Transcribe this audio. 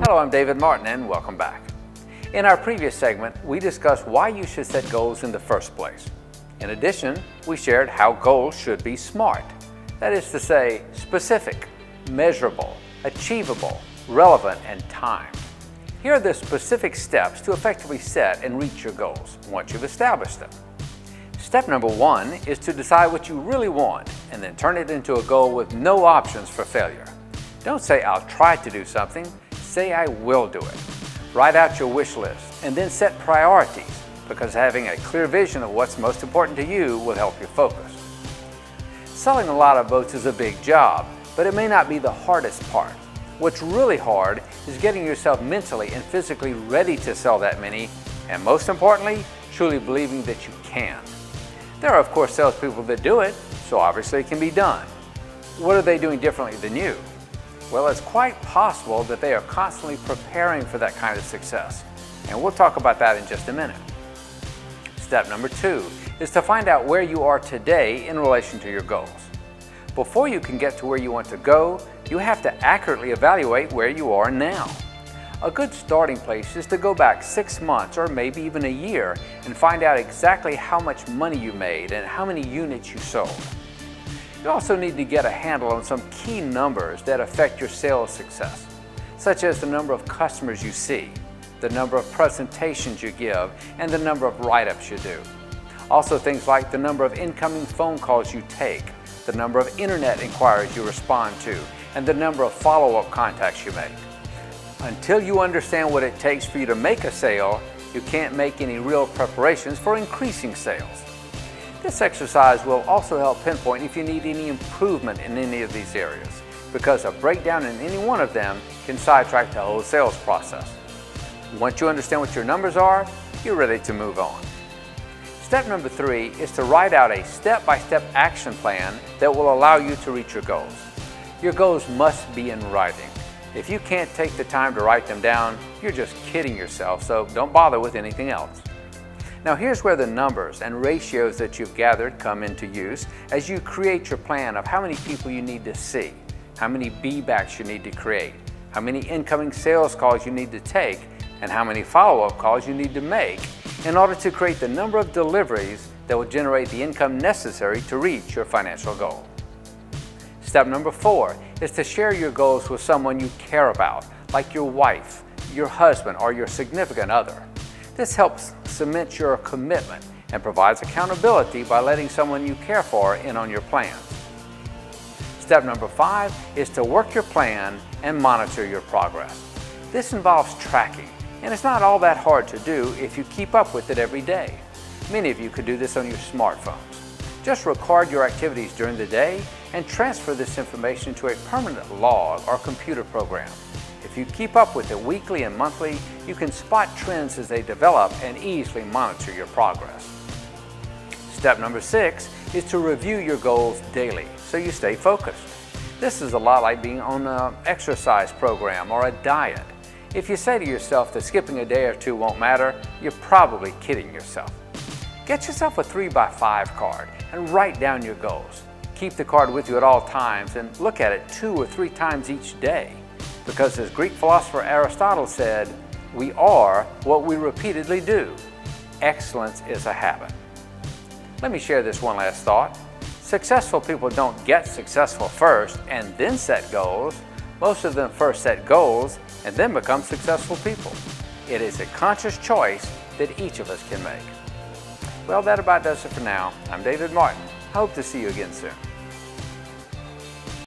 Hello, I'm David Martin and welcome back. In our previous segment, we discussed why you should set goals in the first place. In addition, we shared how goals should be SMART. That is to say, specific, measurable, achievable, relevant, and timed. Here are the specific steps to effectively set and reach your goals once you've established them. Step number 1 is to decide what you really want and then turn it into a goal with no options for failure. Don't say, I'll try to do something. Say, I will do it. Write out your wish list and then set priorities, because having a clear vision of what's most important to you will help you focus. Selling a lot of boats is a big job, but it may not be the hardest part. What's really hard is getting yourself mentally and physically ready to sell that many, and most importantly, truly believing that you can. There are of course salespeople that do it, so obviously it can be done. What are they doing differently than you? Well, it's quite possible that they are constantly preparing for that kind of success, and we'll talk about that in just a minute. Step number 2 is to find out where you are today in relation to your goals. Before you can get to where you want to go, you have to accurately evaluate where you are now. A good starting place is to go back 6 months or maybe even a year and find out exactly how much money you made and how many units you sold. You also need to get a handle on some key numbers that affect your sales success, such as the number of customers you see, the number of presentations you give, and the number of write-ups you do. Also things like the number of incoming phone calls you take, the number of internet inquiries you respond to, and the number of follow-up contacts you make. Until you understand what it takes for you to make a sale, you can't make any real preparations for increasing sales. This exercise will also help pinpoint if you need any improvement in any of these areas, because a breakdown in any one of them can sidetrack the whole sales process. Once you understand what your numbers are, you're ready to move on. Step number 3 is to write out a step-by-step action plan that will allow you to reach your goals. Your goals must be in writing. If you can't take the time to write them down, you're just kidding yourself, so don't bother with anything else. Now here's where the numbers and ratios that you've gathered come into use as you create your plan of how many people you need to see, how many be-backs you need to create, how many incoming sales calls you need to take, and how many follow-up calls you need to make in order to create the number of deliveries that will generate the income necessary to reach your financial goal. Step number 4 is to share your goals with someone you care about, like your wife, your husband, or your significant other. This helps cement your commitment and provides accountability by letting someone you care for in on your plans. Step number 5 is to work your plan and monitor your progress. This involves tracking, and it's not all that hard to do if you keep up with it every day. Many of you could do this on your smartphones. Just record your activities during the day and transfer this information to a permanent log or computer program. If you keep up with it weekly and monthly, you can spot trends as they develop and easily monitor your progress. Step number 6 is to review your goals daily so you stay focused. This is a lot like being on an exercise program or a diet. If you say to yourself that skipping a day or two won't matter, you're probably kidding yourself. Get yourself a 3x5 card and write down your goals. Keep the card with you at all times and look at it 2 or 3 times each day. Because as Greek philosopher Aristotle said, we are what we repeatedly do. Excellence is a habit. Let me share this one last thought. Successful people don't get successful first and then set goals. Most of them first set goals and then become successful people. It is a conscious choice that each of us can make. Well, that about does it for now. I'm David Martin. I hope to see you again soon.